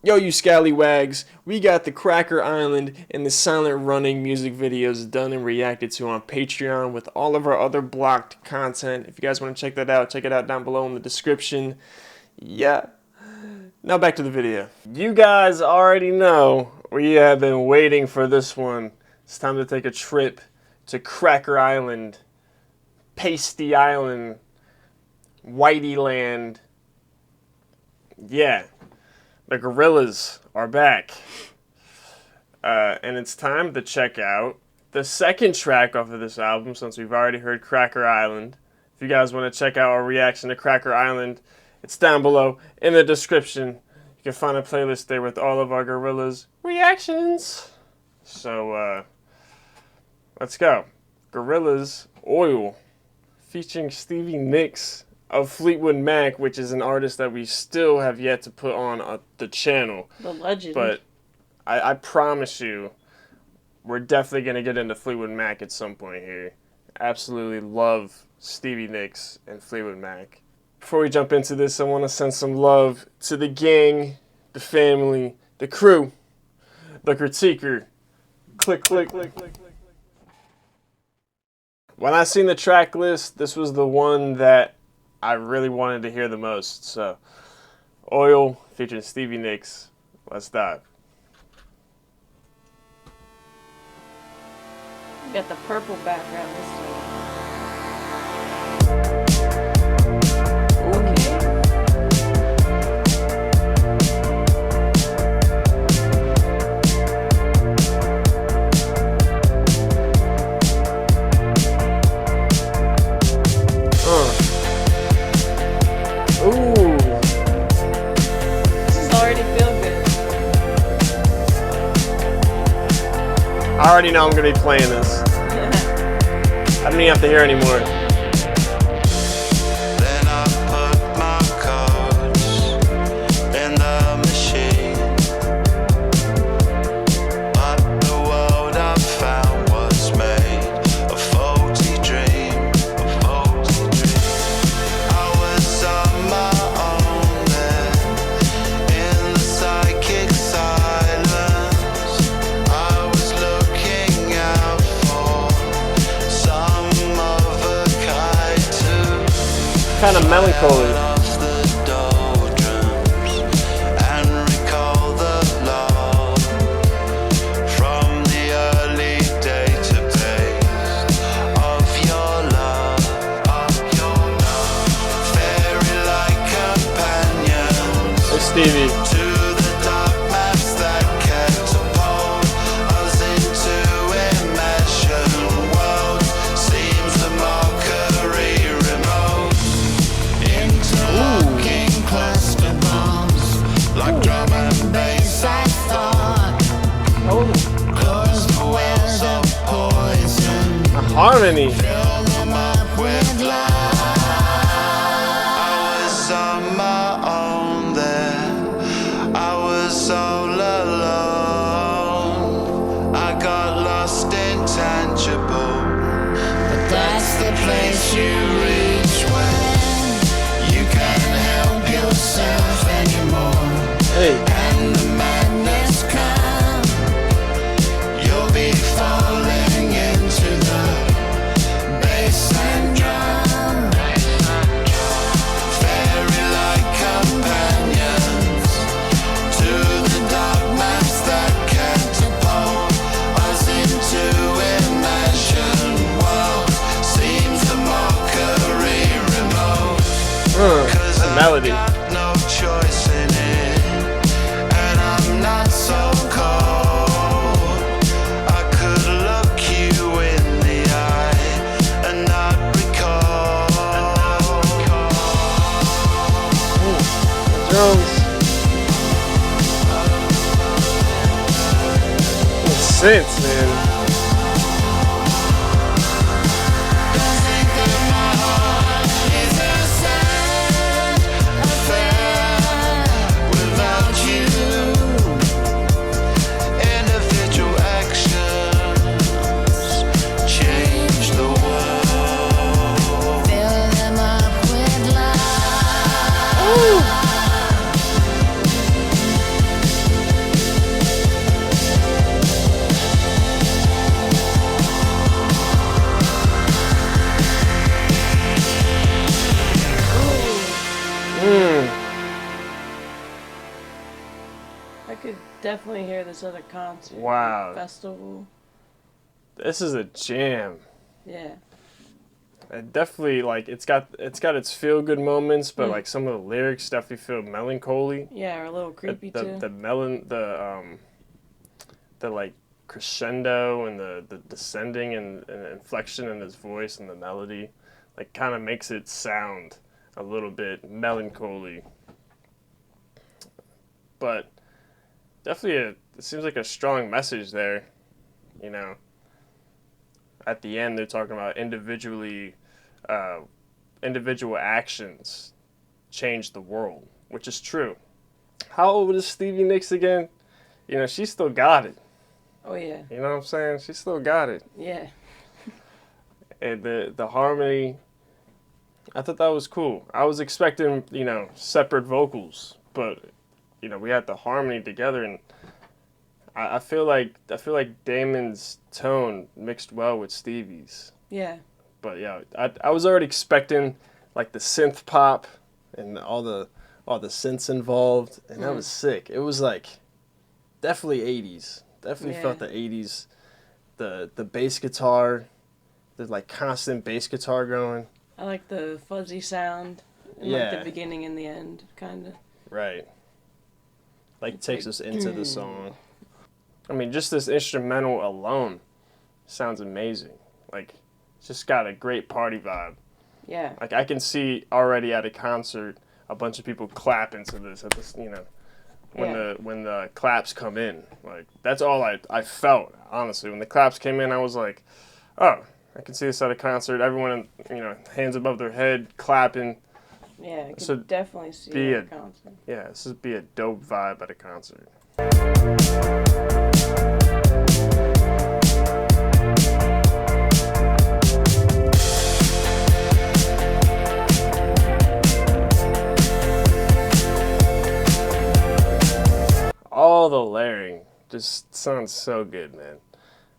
Yo, you scallywags, we got the Cracker Island and the Silent Running music videos done and reacted to on Patreon with all of our other blocked content. If you guys want to check that out, check it out down below in the description. Yeah. Now back to the video. You guys already know we have been waiting for this one. It's time to take a trip to Cracker Island, Pasty Island, Whitey Land. Yeah. The Gorillaz are back. And it's time to check out the second track off of this album, since we've already heard Cracker Island. If you guys want to check out our reaction to Cracker Island, it's down below in the description. You can find a playlist there with all of our Gorillaz reactions. So, let's go. Gorillaz Oil, featuring Stevie Nicks of Fleetwood Mac, which is an artist that we still have yet to put on the channel. The legend. But I promise you, we're definitely going to get into Fleetwood Mac at some point here. Absolutely love Stevie Nicks and Fleetwood Mac. Before we jump into this, I want to send some love to the gang, the family, the crew, the CriTiCer. Click, click, click, click, click. When I seen the track list, this was the one that I really wanted to hear the most. So, Oil featuring Stevie Nicks. Let's dive. You got the purple background this time. Ooh. This is already feel good. I already know I'm going to be playing this. I don't even have to hear anymore. Then I put my cards in the machine. But the world I found was made a faulty dream, a faulty dream. I was on my own then, in the psychic silence. I was looking out for some other kind too. Kind of melancholy. Off the doldrums and recall the love from the early database of your love, of your love. Fairy-like companions Hey, Stevie. to the dark maps that catapult us into imagined worlds. Seems the mockery remote. Interlocking cluster bombs, like drum and bass I thought. Close the wells of poison, A harmony. fill them up with love. I was on my own there, I was all alone. I got lost intangible, but that's the place you reach when you can't help yourself anymore. Hey. And the madness comes, you'll be falling into the bass and drum. Fairy-like companions to the dark maps that catapult us into imagined worlds. Seems the mockery remote. 'Cause The melody. I've got no choice in it, and I'm not so cold. I could look you in the eye and not recall. Drums. Makes sense, man. Think that my heart is a sad affair without you. Individual actions change the world. Fill them up with love. I could definitely hear this at a concert. Wow. Festival. This is a jam. Yeah. It definitely, like, it's got its feel good moments, but like some of the lyrics definitely feel melancholy. Yeah, or a little creepy too. The like crescendo and the descending and inflection in his voice and the melody, like, kind of makes it sound a little bit melancholy. But definitely it seems like a strong message there, you know. At the end, they're talking about individual actions change the world, which is true. How old is Stevie Nicks again? You know, she still got it. Oh yeah. You know what I'm saying? She still got it. Yeah. And the harmony, I thought that was cool. I was expecting, you know, separate vocals, but, you know, we had the harmony together, and I feel like Damon's tone mixed well with Stevie's. Yeah. But yeah, I was already expecting like the synth pop and all the synths involved, and that was sick. It was like definitely 80s. Definitely felt the 80s. The bass guitar, the like constant bass guitar going. I like the fuzzy sound in like the beginning and the end, kind of. Right. Like takes us into the song. I mean, just this instrumental alone sounds amazing. Like, it's just got a great party vibe. Yeah. Like, I can see already at a concert a bunch of people clapping to this at this, you know, when the claps come in. Like, that's all I felt, honestly. When the claps came in, I was like, oh, I can see this at a concert. Everyone, you know, hands above their head, clapping. Yeah, I could definitely see it at a concert. Yeah, this would be a dope vibe at a concert. All the layering just sounds so good, man.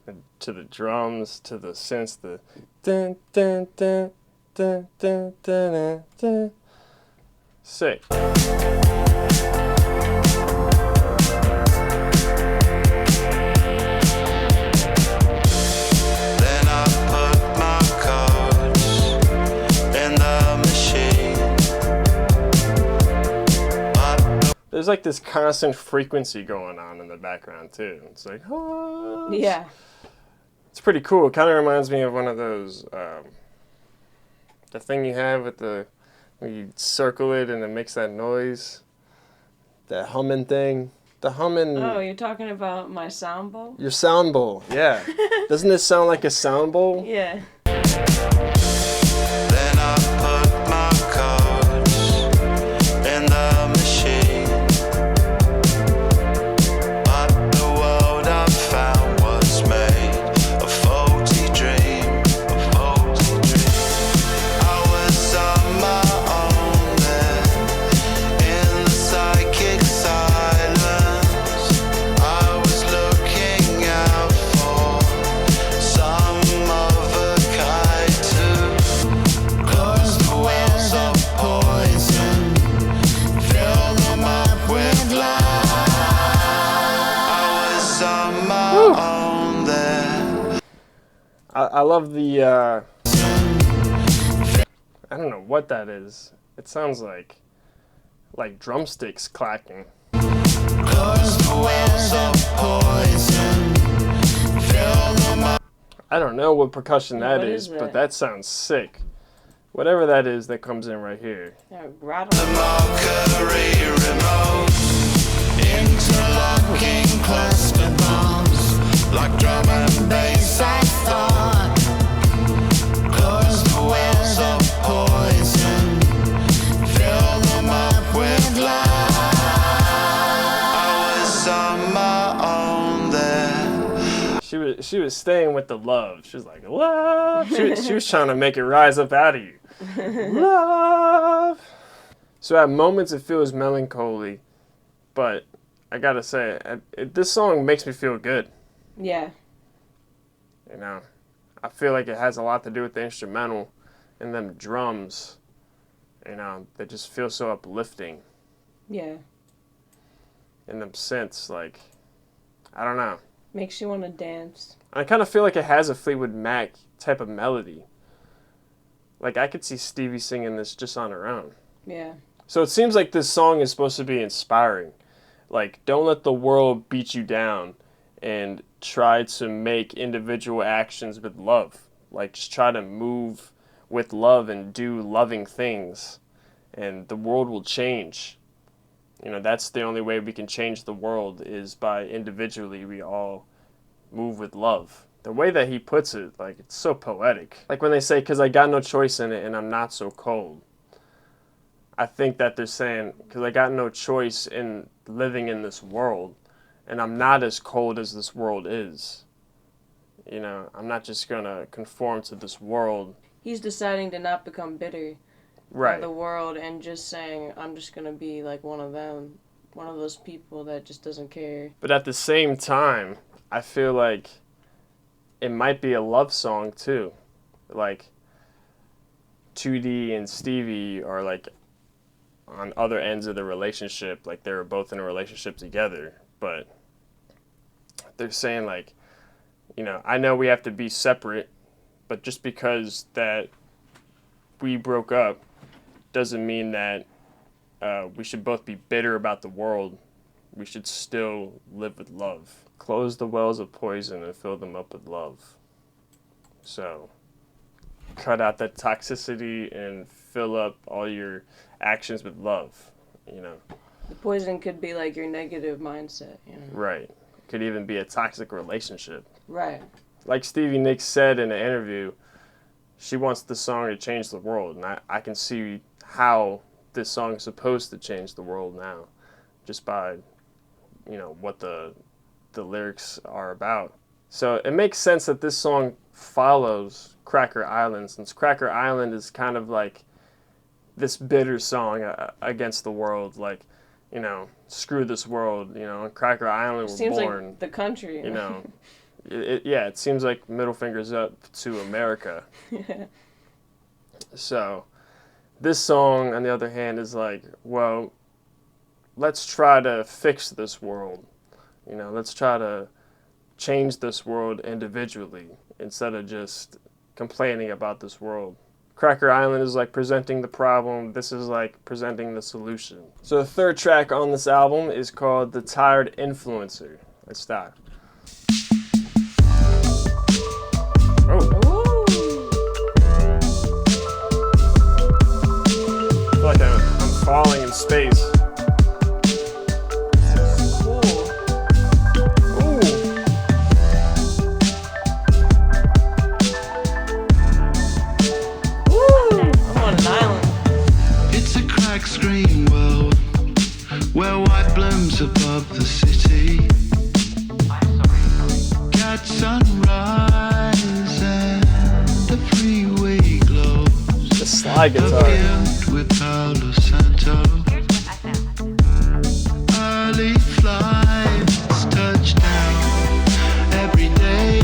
And to the drums, to the synths, the dun dun dun dun dun dun dun. Sick. There's like this constant frequency going on in the background too. It's like, oh. Yeah. It's pretty cool. It kind of reminds me of one of those, the thing you have with when you circle it and it makes that noise. That humming thing. The humming. Oh, you're talking about my sound bowl? Your sound bowl, yeah. Doesn't it sound like a sound bowl? Yeah. Then I put my cards in the machine. But the world I found was made a faulty dream, a faulty dream. I was on my own then, in the psychic silence. I was looking out for some other kind too. Close the wells of poison, fill them up with light. I was on my own there. I love the, I don't know what that is. It sounds like drumsticks clacking. Close the wells of poison, fill them up. I don't know what percussion that what is, is that? but that sounds sick. Whatever that is that comes in right here. Yeah, rattle. The Mercury remote, interlocking cluster bombs, like drum and bass I thought. Close the wells of poison, fill them up with light. I was on my own there. She was staying with the love. She was like, love. She was trying to make it rise up out of you. Love. So at moments it feels melancholy, but I gotta say, this song makes me feel good. Yeah. You know, I feel like it has a lot to do with the instrumental and them drums. You know, they just feel so uplifting. Yeah. and them synths, like, I don't know. Makes you want to dance. I kind of feel like it has a Fleetwood Mac type of melody. Like, I could see Stevie singing this just on her own. Yeah. So it seems like this song is supposed to be inspiring. Like, don't let the world beat you down, and try to make individual actions with love. Like, just try to move with love and do loving things, and the world will change. You know, that's the only way we can change the world, is by individually we all move with love. The way that he puts it, like, it's so poetic. Like when they say, 'cause I got no choice in it and I'm not so cold. I think that they're saying, 'cause I got no choice in living in this world and I'm not as cold as this world is. You know, I'm not just going to conform to this world. He's deciding to not become bitter Right. of the world and just saying, I'm just going to be like one of them, one of those people that just doesn't care. But at the same time, I feel like it might be a love song too. Like 2D and Stevie are like on other ends of the relationship, like they were both in a relationship together, but they're saying like, you know, I know we have to be separate, but just because that we broke up doesn't mean that we should both be bitter about the world. We should still live with love. Close the wells of poison and fill them up with love. So, cut out that toxicity and fill up all your actions with love, you know. The poison could be like your negative mindset, you know. Right. Could even be a toxic relationship. Right. Like Stevie Nicks said in an interview, she wants the song to change the world, and I can see how this song is supposed to change the world now, just by, you know, what the lyrics are about. So it makes sense that this song follows Cracker Island, since Cracker Island is kind of like this bitter song against the world, like, you know, screw this world, you know, and Cracker Island were Seems born. like the country. You know, it seems like middle fingers up to America. Yeah. So this song, on the other hand, is like, well, let's try to fix this world. You know, let's try to change this world individually instead of just complaining about this world. Cracker Island is like presenting the problem. This is like presenting the solution. So the third track on this album is called The Tired Influencer. Let's start. Oh. I feel like I'm falling in space. Screen world where white blooms above the city. Got sunrise and the freeway glows. The slide guitar. With Palo Santo. Early flights touch down every day.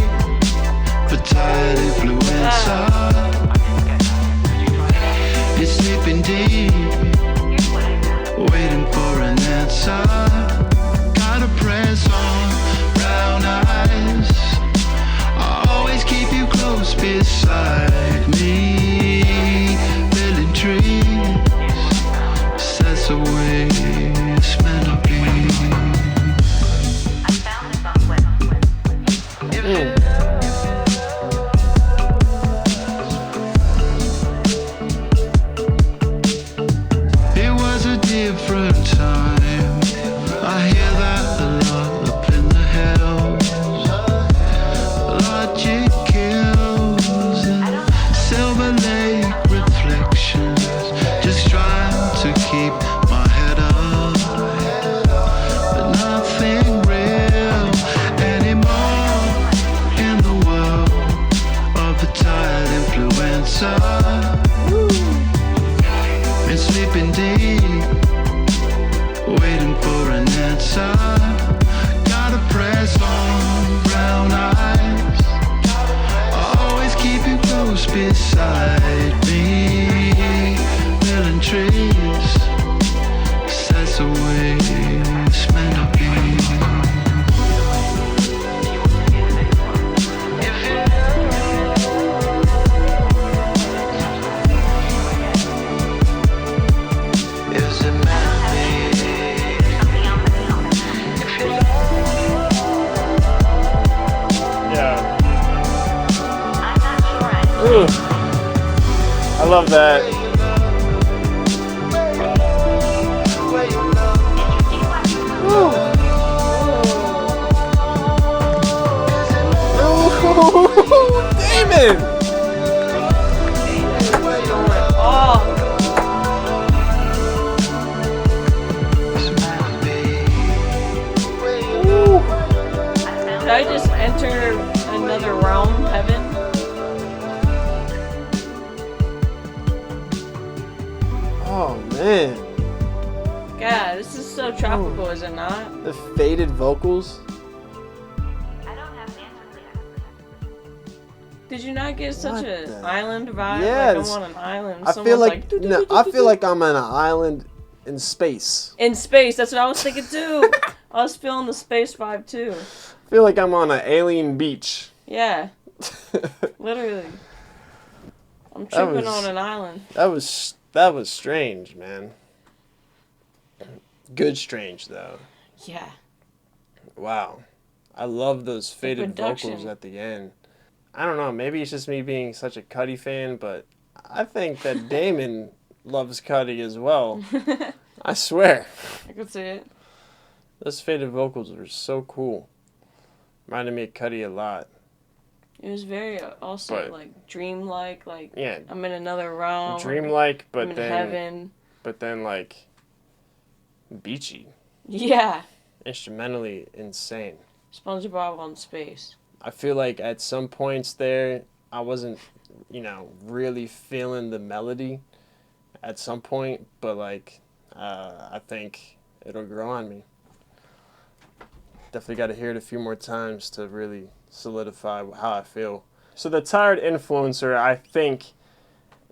But tired influencer. You're sleeping deep, waiting for an answer. Got a press on, brown eyes. I always keep you close beside me. Building trees, that's the way it's meant to be. Ugh. I love that. Ooh. Ooh. Damon! Did I just enter another realm, heaven? Oh man. God, this is so tropical, is it not? The faded vocals. I don't have an answer for that. Did you not get such What an the- island vibe? Yeah, Like this- I'm on an island. I feel Someone's like no, I feel like I'm on an island in space. in space. That's what I was thinking too. I was feeling the space vibe too. I feel like I'm on an alien beach. Yeah, literally. I'm That tripping was- on an island. That was strange, man. Good strange though. Yeah. Wow. I love those faded production. vocals at the end. I don't know, maybe it's just me being such a Cudi fan, but I think that Damon loves Cudi as well. I swear. I could see it. Those faded vocals were so cool. Reminded me of Cudi a lot. It was very also But- like dreamlike. Like Yeah, I'm in another realm. dreamlike, I'm in but heaven. then like beachy, Yeah. instrumentally insane. SpongeBob on space. I feel like at some points there, I wasn't, really feeling the melody at some point, but like, I think it'll grow on me. Definitely got to hear it a few more times to really solidify how I feel. So the tired influencer, I think,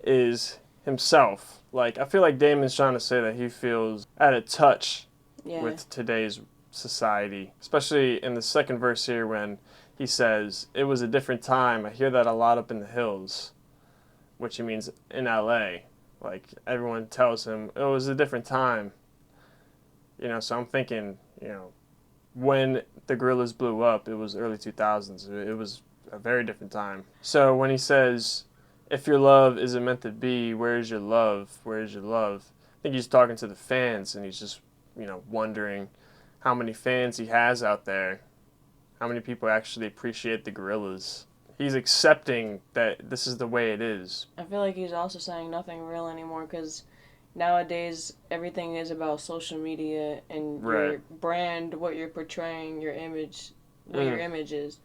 is himself. Like, I feel like Damon's trying to say that he feels out of touch Yeah. with today's society, especially in the second verse here when he says, "It was a different time. I hear that a lot up in the hills," which he means in LA. Like, everyone tells him, "It was a different time." So I'm thinking, when the Gorillaz blew up, it was early 2000s. It was a very different time. So when he says, "If your love isn't meant to be, where's your love? Where's your love?" I think he's talking to the fans, and he's just, wondering how many fans he has out there, how many people actually appreciate the Gorillaz. He's accepting that this is the way it is. I feel like he's also saying nothing real anymore because nowadays everything is about social media and your Right. brand, what you're portraying, your image, what Mm. your image is.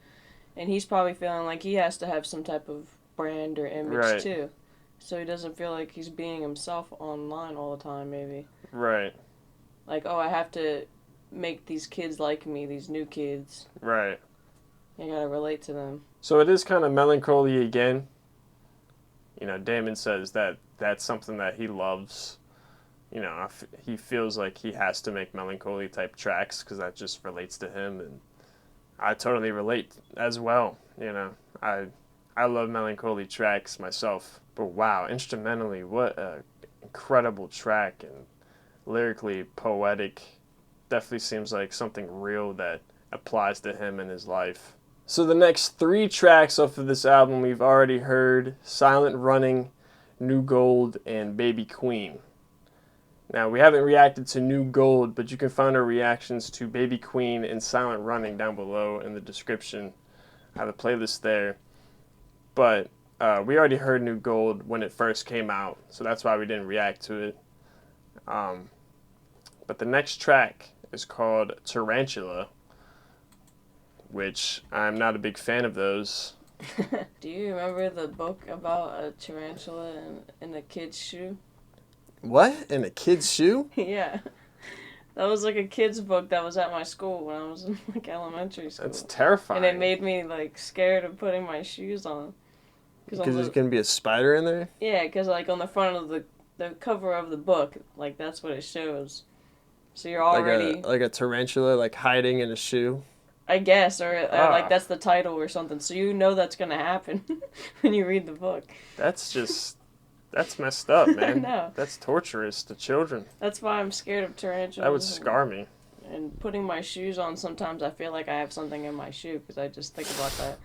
And he's probably feeling like he has to have some type of brand or image Right. too. So he doesn't feel like he's being himself online all the time, maybe. Right, Like, oh, I have to make these kids like me, these new kids. right. I gotta relate to them. So it is kind of melancholy again. Damon says that that's something that he loves. He feels like he has to make melancholy type tracks because that just relates to him, and I totally relate as well. I love melancholy tracks myself. But wow, instrumentally, what a incredible track, and lyrically poetic. Definitely seems like something real that applies to him in his life. So the next 3 tracks off of this album we've already heard: Silent Running, New Gold, and Baby Queen. Now, we haven't reacted to New Gold, but you can find our reactions to Baby Queen and Silent Running down below in the description. I have a playlist there. But we already heard New Gold when it first came out, so that's why we didn't react to it. But the next track is called Tarantula, which I'm not a big fan of those. Do you remember the book about a tarantula in a kid's shoe? What? In a kid's shoe? Yeah. That was like a kid's book that was at my school when I was in like elementary school. That's terrifying. And it made me like scared of putting my shoes on. Because there's going to be a spider in there? Yeah, because like on the front of the cover of the book, like that's what it shows. So you're already, Like a tarantula, like hiding in a shoe? I guess, or Ah. like that's the title or something. So you know that's gonna happen when you read the book. That's messed up, man. know. That's torturous to children. That's why I'm scared of tarantulas. That would scar me. And putting my shoes on, sometimes I feel like I have something in my shoe because I just think about that.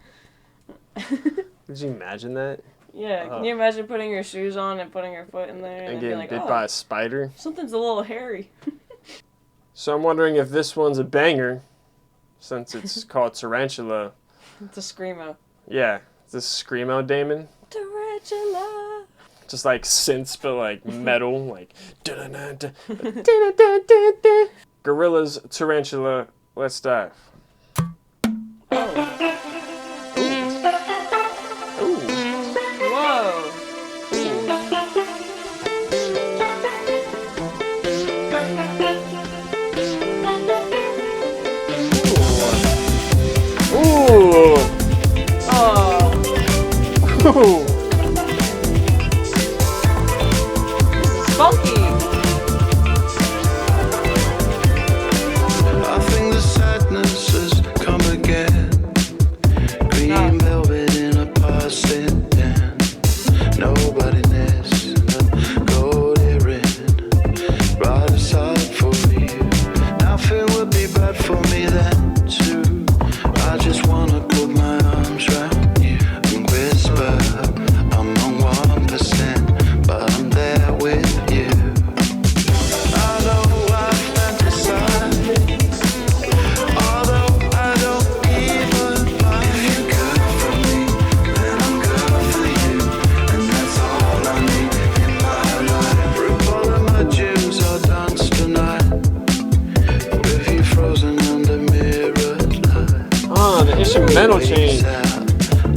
Could you imagine that? Yeah, can you imagine putting your shoes on and putting your foot in there And and getting be like, bit oh, by a spider. something's a little hairy. So I'm wondering if this one's a banger, since it's called Tarantula. It's a screamo. Yeah, is this Screamo Damon? Tarantula. Just like synths, but like metal, like. Gorillaz, Tarantula. Let's dive. Oh. Ooh. Whoa. Ooh. Oh. Ooh. This is funky. I think the sadness has come again. Green velvet in a passing den. Nobody nests a gold earring right aside for you. Nothing would be bad for me then too. I just wanna put my arms round you and whisper I'm on 1%, but I'm there with you. I know I fantasize, although I don't even mind. If you're good for me, then I'm good for you, and that's all I need in my life. Rip all of my jewels, I'll dance tonight with you frozen under mirrored light. Oh, the instrumental change.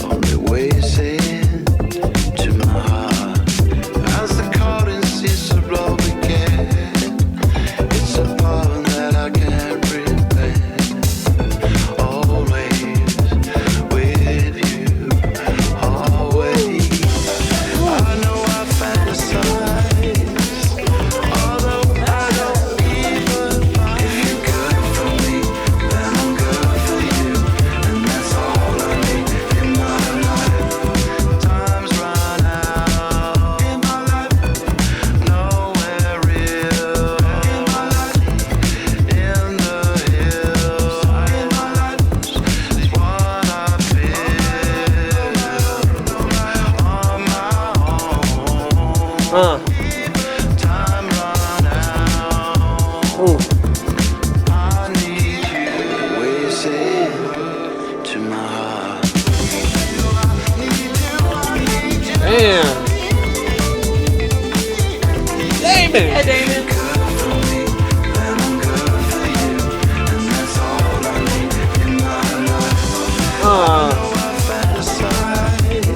Only ways in to my heart. As the curtain seems to blow again, it's a poem that I can't repent. Always with you, always. I know I fantasize, although I don't even mind. If you're good for me, then I'm good for you, and that's all I need in my life. Time's run out in my life, nowhere real in my life. In the hills in my life is what I feel on my own. Time run out. Ooh. I need you ways into my heart. Damn. Damon. Yeah, Damon. Good for me, then I'm good for you, and that's all I need in my life. I fantasize,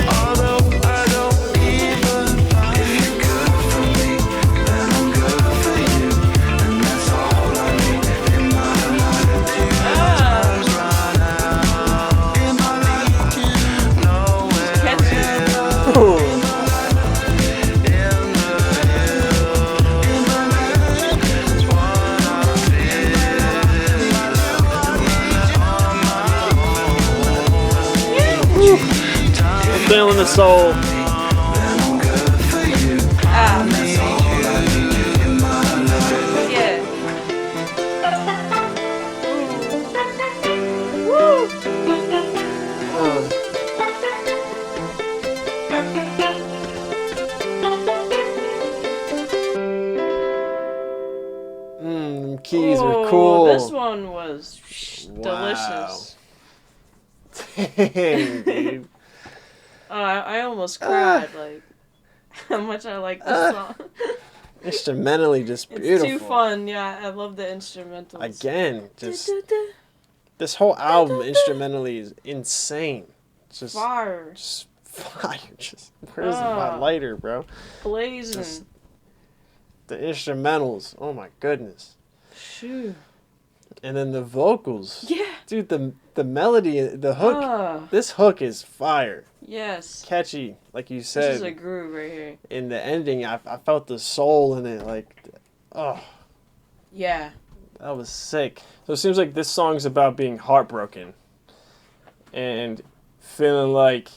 although I don't even mind. If you're good for me, then I'm good for you, and that's all I need in my life. Time's run out in my life, nowhere Catchy. Ooh. in the hills in my life is what I feel on my own. Feeling the soul. Then I'm good for you. Ah. Need you in my life. Yeah. Woo. Them keys Oh, are cool. This one was Wow. delicious. Dang, dude. I almost cried, like, how much I like this song. Instrumentally just It's beautiful. too fun, yeah, I love the instrumentals. Again, just Du-du-du. this whole album instrumentally is insane. It's just Fire. just fire. Just where's my lighter, bro? Blazing. Just the instrumentals. Oh my goodness. Shoot. And then the vocals. Yeah. Dude, the melody, the hook. Ah, This hook is fire. yes. Catchy, like you This is a said. groove right here. In the ending, I felt the soul in it. Like, oh, Yeah. that was sick. So it seems like this song's about being heartbroken. And feeling like,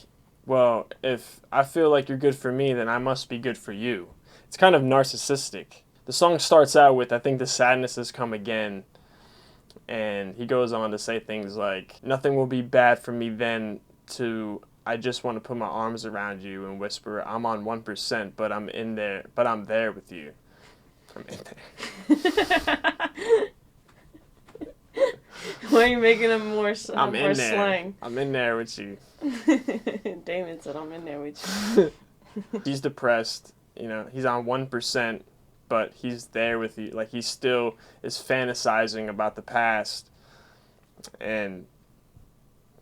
well, if I feel like you're good for me, then I must be good for you. It's kind of narcissistic. The song starts out with, I think the sadness has come again. And he goes on to say things like, nothing will be bad for me then to I just want to put my arms around you and whisper, I'm on 1%, but I'm in there, but I'm there with you. I'm in there. Why are you making them more, I'm more in there. slang? I'm in there with you. Damon said, I'm in there with you. He's depressed. You know, he's on 1%, but he's there with you. Like, he still is fantasizing about the past. And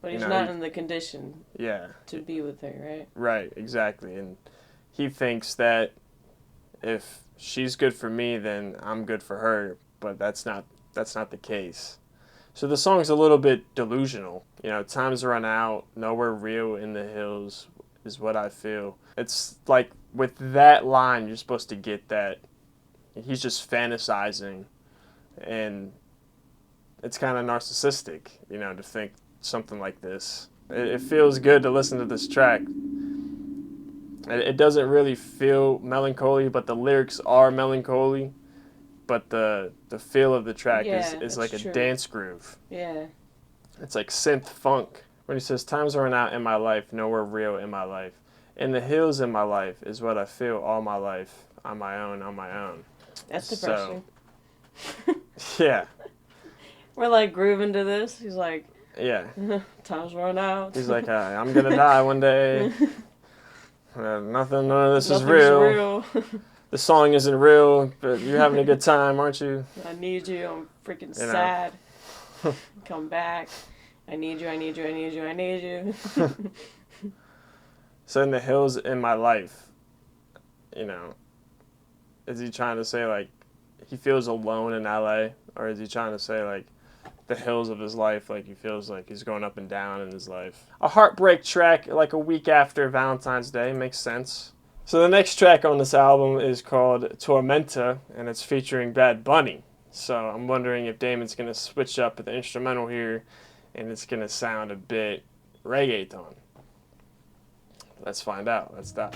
But he's you know, not in the condition yeah, to be with her, right? right, exactly. And he thinks that if she's good for me, then I'm good for her. But that's not the case. So the song's a little bit delusional. You know, time's run out, nowhere real in the hills is what I feel. It's like with that line, you're supposed to get that he's just fantasizing, and it's kind of narcissistic, you know, to think something like this. It feels good to listen to this track. It doesn't really feel melancholy, but the lyrics are melancholy. But the feel of the track is like a true. dance groove. Yeah. It's like synth funk. When he says, times run out in my life, nowhere real in my life. In the hills in my life is what I feel all my life. On my own, on my own. That's depressing. Yeah. We're like grooving to this. He's like, Yeah. time's run out. He's like, I'm going to die one day. None of this is Nothing's real. The song isn't real, but you're having a good time, aren't you? I need you. I'm freaking You know. sad. Come back. I need you. I need you. I need you. I need you. So in the hills in my life, you know, is he trying to say, like, he feels alone in LA? Or is he trying to say, like, the hills of his life, like, he feels like he's going up and down in his life? A heartbreak track, like, a week after Valentine's Day, makes sense. So the next track on this album is called Tormentor, and it's featuring Bad Bunny. So I'm wondering if Damon's going to switch up the instrumental here, and it's going to sound a bit reggaeton. Let's find out. Let's dive.